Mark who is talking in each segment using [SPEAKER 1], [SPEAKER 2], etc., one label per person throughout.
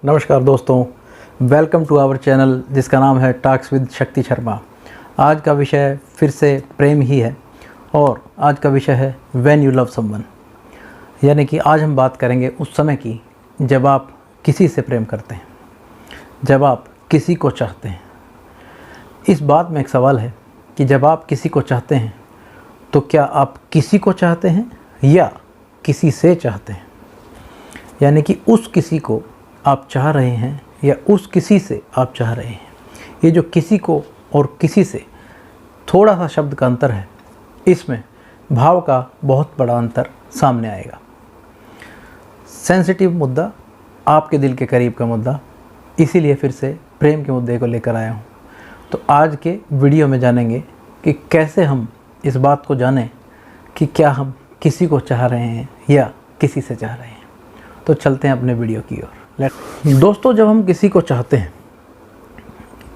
[SPEAKER 1] नमस्कार दोस्तों, welcome to our channel जिसका नाम है टॉक्स विद शक्ति शर्मा। आज का विषय फिर से प्रेम ही है और आज का विषय है व्हेन यू लव समवन। यानी कि आज हम बात करेंगे उस समय की जब आप किसी से प्रेम करते हैं, जब आप किसी को चाहते हैं। इस बात में एक सवाल है कि जब आप किसी को चाहते हैं तो क्या आप किसी को चाहते हैं या किसी से चाहते हैं। यानी कि उस किसी को आप चाह रहे हैं या उस किसी से आप चाह रहे हैं। ये जो किसी को और किसी से थोड़ा सा शब्द का अंतर है, इसमें भाव का बहुत बड़ा अंतर सामने आएगा। सेंसिटिव मुद्दा, आपके दिल के करीब का मुद्दा, इसीलिए फिर से प्रेम के मुद्दे को लेकर आया हूँ। तो आज के वीडियो में जानेंगे कि कैसे हम इस बात को जानें कि क्या हम किसी को चाह रहे हैं या किसी से चाह रहे हैं। तो चलते हैं अपने वीडियो की ओर। दोस्तों, जब हम किसी को चाहते हैं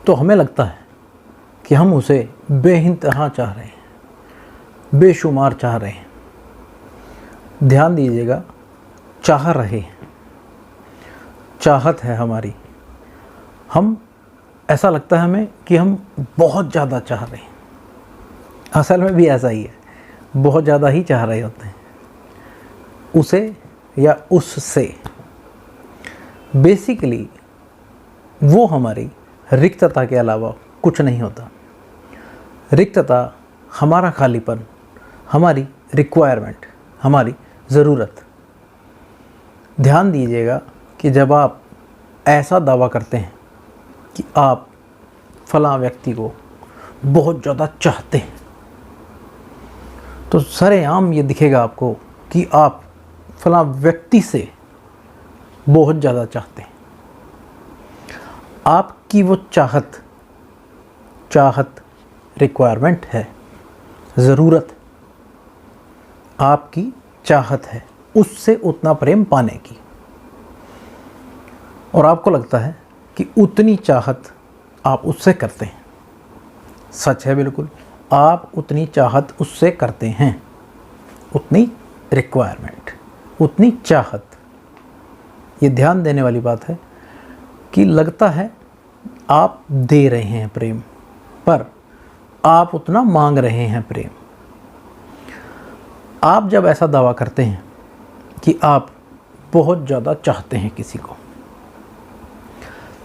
[SPEAKER 1] तो हमें लगता है कि हम उसे बेइंतहा चाह रहे हैं, बेशुमार चाह रहे हैं। ध्यान दीजिएगा, चाह रहे हैं, चाहत है हमारी। हम ऐसा लगता है हमें कि हम बहुत ज़्यादा चाह रहे हैं। असल में भी ऐसा ही है, बहुत ज़्यादा ही चाह रहे होते हैं उसे या उससे। बेसिकली वो हमारी रिक्तता के अलावा कुछ नहीं होता। रिक्तता हमारा खालीपन, हमारी रिक्वायरमेंट, हमारी ज़रूरत। ध्यान दीजिएगा कि जब आप ऐसा दावा करते हैं कि आप फलां व्यक्ति को बहुत ज़्यादा चाहते हैं तो सरेआम ये दिखेगा आपको कि आप फलां व्यक्ति से बहुत ज़्यादा चाहते हैं। आपकी वो चाहत रिक्वायरमेंट है, ज़रूरत आपकी चाहत है उससे उतना प्रेम पाने की। और आपको लगता है कि उतनी चाहत आप उससे करते हैं। सच है, बिल्कुल आप उतनी चाहत उससे करते हैं, उतनी रिक्वायरमेंट, उतनी चाहत। ये ध्यान देने वाली बात है कि लगता है आप दे रहे हैं प्रेम, पर आप उतना मांग रहे हैं प्रेम। आप जब ऐसा दावा करते हैं कि आप बहुत ज़्यादा चाहते हैं किसी को,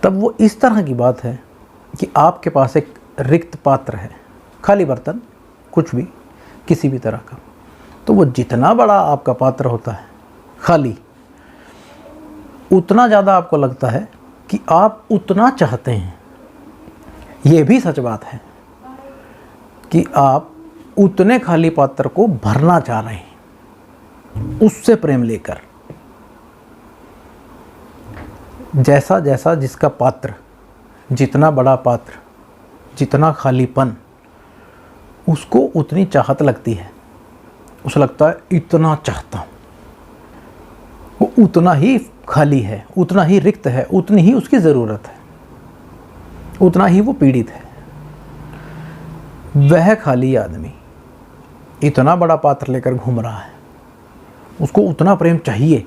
[SPEAKER 1] तब वो इस तरह की बात है कि आपके पास एक रिक्त पात्र है, खाली बर्तन, कुछ भी, किसी भी तरह का। तो वो जितना बड़ा आपका पात्र होता है खाली, उतना ज़्यादा आपको लगता है कि आप उतना चाहते हैं। ये भी सच बात है कि आप उतने खाली पात्र को भरना चाह रहे हैं उससे प्रेम लेकर। जैसा जैसा जिसका पात्र, जितना बड़ा पात्र, जितना खालीपन, उसको उतनी चाहत लगती है। उसे लगता है इतना चाहता हूँ, वो उतना ही खाली है, उतना ही रिक्त है, उतनी ही उसकी ज़रूरत है, उतना ही वो पीड़ित है। वह खाली आदमी इतना बड़ा पात्र लेकर घूम रहा है, उसको उतना प्रेम चाहिए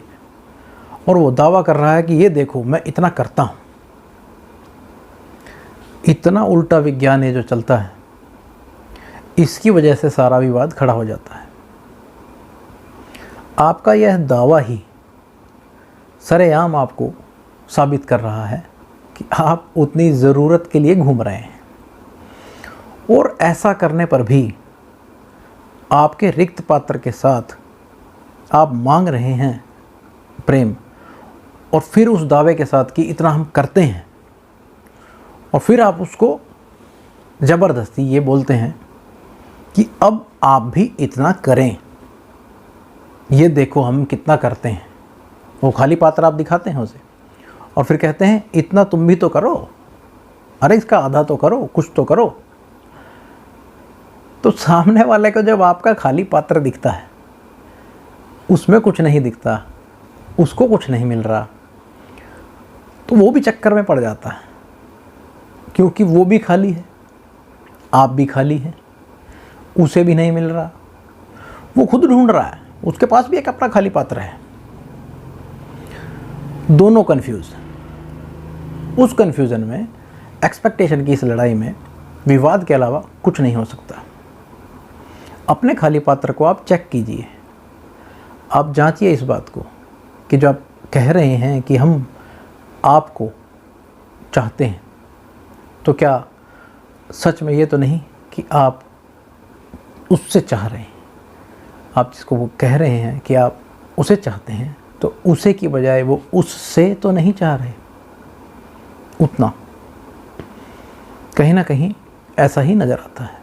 [SPEAKER 1] और वो दावा कर रहा है कि ये देखो मैं इतना करता हूँ। इतना उल्टा विज्ञान है जो चलता है, इसकी वजह से सारा विवाद खड़ा हो जाता है। आपका यह दावा ही सरेआम आपको साबित कर रहा है कि आप उतनी ज़रूरत के लिए घूम रहे हैं। और ऐसा करने पर भी आपके रिक्त पात्र के साथ आप मांग रहे हैं प्रेम, और फिर उस दावे के साथ कि इतना हम करते हैं, और फिर आप उसको ज़बरदस्ती ये बोलते हैं कि अब आप भी इतना करें, ये देखो हम कितना करते हैं। वो खाली पात्र आप दिखाते हैं उसे और फिर कहते हैं इतना तुम भी तो करो, अरे इसका आधा तो करो, कुछ तो करो। तो सामने वाले को जब आपका खाली पात्र दिखता है, उसमें कुछ नहीं दिखता, उसको कुछ नहीं मिल रहा, तो वो भी चक्कर में पड़ जाता है, क्योंकि वो भी खाली है, आप भी खाली हैं, उसे भी नहीं मिल रहा, वो खुद ढूंढ रहा है, उसके पास भी एक अपना खाली पात्र है। दोनों कंफ्यूज। उस कन्फ्यूज़न में, एक्सपेक्टेशन की इस लड़ाई में विवाद के अलावा कुछ नहीं हो सकता। अपने खाली पात्र को आप चेक कीजिए, आप जांचिए इस बात को कि जो आप कह रहे हैं कि हम आपको चाहते हैं, तो क्या सच में ये तो नहीं कि आप उससे चाह रहे हैं। आप जिसको वो कह रहे हैं कि आप उसे चाहते हैं, तो उसे की बजाय वो उससे तो नहीं चाह रहे उतना। कहीं ना कहीं ऐसा ही नज़र आता है।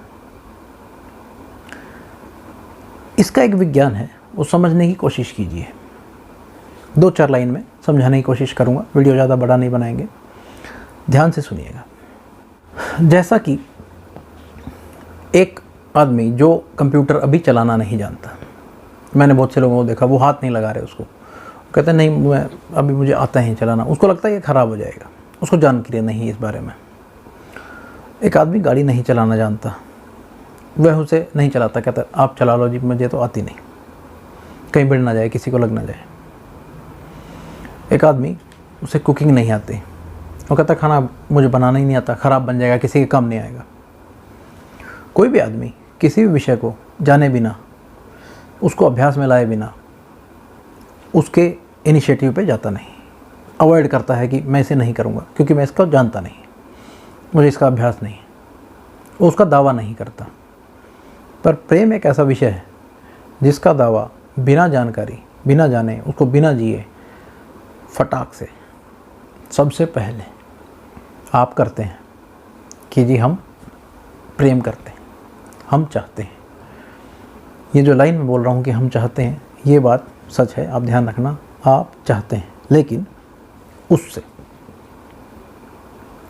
[SPEAKER 1] इसका एक विज्ञान है, वो समझने की कोशिश कीजिए। 2-4 लाइन में समझाने की कोशिश करूँगा, वीडियो ज़्यादा बड़ा नहीं बनाएंगे, ध्यान से सुनिएगा। जैसा कि एक आदमी जो कंप्यूटर अभी चलाना नहीं जानता, मैंने बहुत से लोगों को देखा, वो हाथ नहीं लगा रहे उसको, कहते हैं नहीं अभी मुझे आता है चलाना, उसको लगता है ये ख़राब हो जाएगा, उसको जानकारी नहीं इस बारे में। एक आदमी गाड़ी नहीं चलाना जानता, वह उसे नहीं चलाता, कहता आप चला लो जी, मुझे तो आती नहीं, कहीं बिड़ ना जाए, किसी को लग ना जाए। एक आदमी, उसे कुकिंग नहीं आती, वो कहता खाना मुझे बनाना ही नहीं आता, ख़राब बन जाएगा, किसी के काम नहीं आएगा। कोई भी आदमी किसी भी विषय को जाने बिना, उसको अभ्यास में लाए बिना, उसके इनिशिएटिव पे जाता नहीं, अवॉइड करता है कि मैं इसे नहीं करूँगा क्योंकि मैं इसको जानता नहीं, मुझे इसका अभ्यास नहीं है, वो उसका दावा नहीं करता। पर प्रेम एक ऐसा विषय है जिसका दावा बिना जानकारी, बिना जाने, उसको बिना जिए, फटाक से सबसे पहले आप करते हैं कि जी हम प्रेम करते हैं, हम चाहते हैं। ये जो लाइन में बोल रहा हूँ कि हम चाहते हैं, ये बात सच है, आप ध्यान रखना, आप चाहते हैं, लेकिन उससे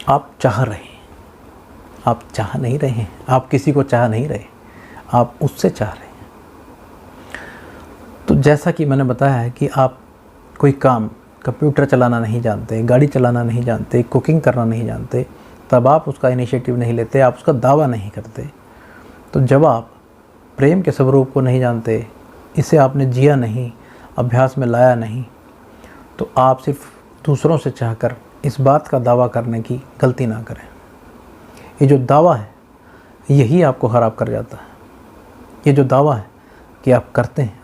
[SPEAKER 1] आप चाह रहे हैं, आप चाह नहीं रहे हैं, आप किसी को चाह नहीं रहे, आप उससे चाह रहे हैं। तो जैसा कि मैंने बताया है कि आप कोई काम, कंप्यूटर चलाना नहीं जानते, गाड़ी चलाना नहीं जानते, कुकिंग करना नहीं जानते, तब आप उसका इनिशिएटिव नहीं लेते, आप उसका दावा नहीं करते। तो जब आप प्रेम के स्वरूप को नहीं जानते, इसे आपने जिया नहीं, अभ्यास में लाया नहीं, तो आप सिर्फ दूसरों से चाहकर इस बात का दावा करने की गलती ना करें। ये जो दावा है, यही आपको ख़राब कर जाता है। ये जो दावा है कि आप करते हैं,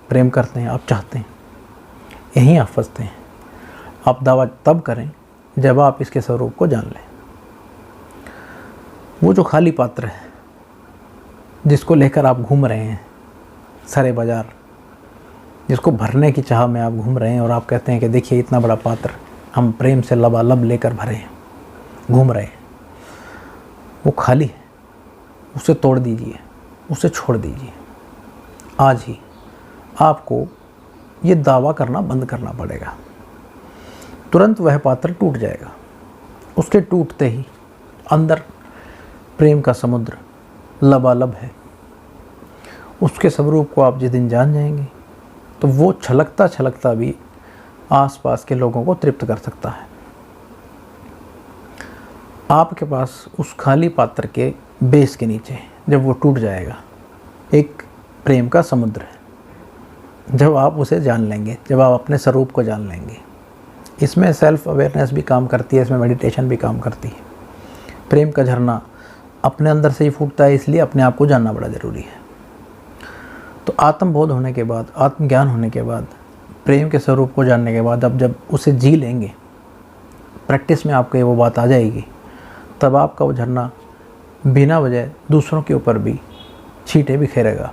[SPEAKER 1] प्रेम करते हैं, आप चाहते हैं, यहीं आप फंसते हैं। आप दावा तब करें जब आप इसके स्वरूप को जान लें। वो जो खाली पात्र है जिसको लेकर आप घूम रहे हैं सारे बाज़ार, जिसको भरने की चाह में आप घूम रहे हैं, और आप कहते हैं कि देखिए इतना बड़ा पात्र हम प्रेम से लबालब लेकर भरे हैं, घूम रहे हैं, वो खाली है, उसे तोड़ दीजिए, उसे छोड़ दीजिए। आज ही आपको ये दावा करना बंद करना पड़ेगा, तुरंत वह पात्र टूट जाएगा। उसके टूटते ही अंदर प्रेम का समुद्र लबालब है। उसके स्वरूप को आप जिस दिन जान जाएंगे, तो वो छलकता छलकता भी आसपास के लोगों को तृप्त कर सकता है। आपके पास उस खाली पात्र के बेस के नीचे, जब वो टूट जाएगा, एक प्रेम का समुद्र है। जब आप उसे जान लेंगे, जब आप अपने स्वरूप को जान लेंगे, इसमें सेल्फ अवेयरनेस भी काम करती है, इसमें मेडिटेशन भी काम करती है। प्रेम का झरना अपने अंदर से ही फूटता है, इसलिए अपने आप को जानना बड़ा ज़रूरी है। तो आत्मबोध होने के बाद, आत्मज्ञान होने के बाद, प्रेम के स्वरूप को जानने के बाद, अब जब उसे जी लेंगे, प्रैक्टिस में आपको वो बात आ जाएगी, तब आपका वो झरना बिना वजह दूसरों के ऊपर भी छींटे बिखेरेगा।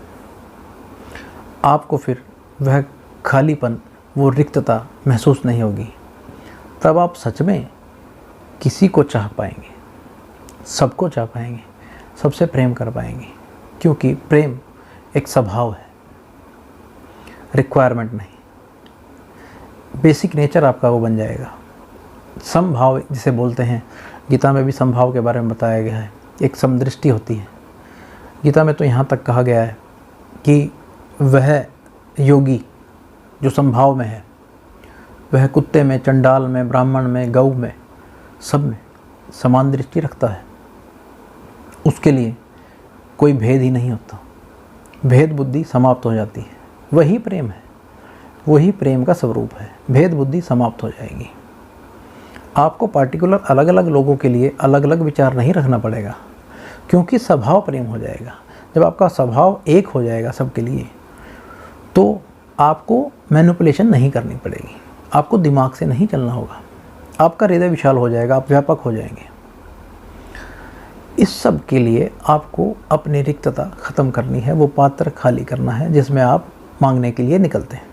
[SPEAKER 1] आपको फिर वह खालीपन, वो रिक्तता महसूस नहीं होगी। तब आप सच में किसी को चाह पाएंगे, सबको चाह पाएंगे, सबसे प्रेम कर पाएंगे, क्योंकि प्रेम एक स्वभाव है, रिक्वायरमेंट नहीं। बेसिक नेचर आपका वो बन जाएगा। समभाव जिसे बोलते हैं, गीता में भी समभाव के बारे में बताया गया है। एक समदृष्टि होती है गीता में, तो यहाँ तक कहा गया है कि वह योगी जो समभाव में है, वह कुत्ते में, चंडाल में, ब्राह्मण में, गऊ में, सब में समान दृष्टि रखता है। उसके लिए कोई भेद ही नहीं होता, भेद बुद्धि समाप्त हो जाती है। वही प्रेम है, वही प्रेम का स्वरूप है। भेद बुद्धि समाप्त हो जाएगी। आपको पार्टिकुलर अलग अलग लोगों के लिए अलग अलग विचार नहीं रखना पड़ेगा, क्योंकि स्वभाव प्रेम हो जाएगा। जब आपका स्वभाव एक हो जाएगा सबके लिए, तो आपको मैनिपुलेशन नहीं करनी पड़ेगी, आपको दिमाग से नहीं चलना होगा, आपका हृदय विशाल हो जाएगा, आप व्यापक हो जाएंगे। इस सब के लिए आपको अपनी रिक्तता ख़त्म करनी है, वो पात्र खाली करना है जिसमें आप मांगने के लिए निकलते हैं,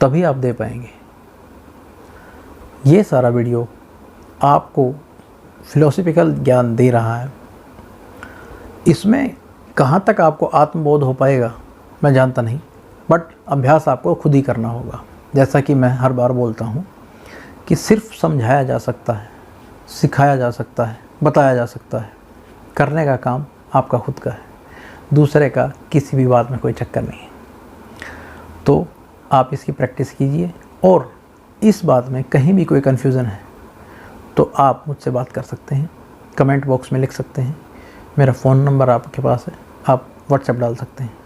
[SPEAKER 1] तभी आप दे पाएंगे। ये सारा वीडियो आपको फिलोसफिकल ज्ञान दे रहा है। इसमें कहाँ तक आपको आत्मबोध हो पाएगा मैं जानता नहीं, बट अभ्यास आपको खुद ही करना होगा। जैसा कि मैं हर बार बोलता हूँ कि सिर्फ समझाया जा सकता है, सिखाया जा सकता है, बताया जा सकता है, करने का काम आपका खुद का है, दूसरे का किसी भी बात में कोई चक्कर नहीं है। तो आप इसकी प्रैक्टिस कीजिए, और इस बात में कहीं भी कोई कन्फ्यूज़न है तो आप मुझसे बात कर सकते हैं, कमेंट बॉक्स में लिख सकते हैं, मेरा फ़ोन नंबर आपके पास है, आप व्हाट्सएप डाल सकते हैं।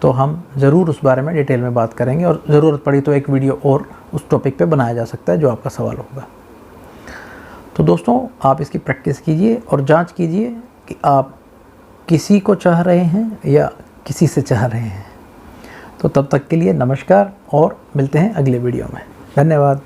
[SPEAKER 1] तो हम ज़रूर उस बारे में डिटेल में बात करेंगे, और ज़रूरत पड़ी तो एक वीडियो और उस टॉपिक पे बनाया जा सकता है जो आपका सवाल होगा। तो दोस्तों, आप इसकी प्रैक्टिस कीजिए और जांच कीजिए कि आप किसी को चाह रहे हैं या किसी से चाह रहे हैं। तो तब तक के लिए नमस्कार, और मिलते हैं अगले वीडियो में। धन्यवाद।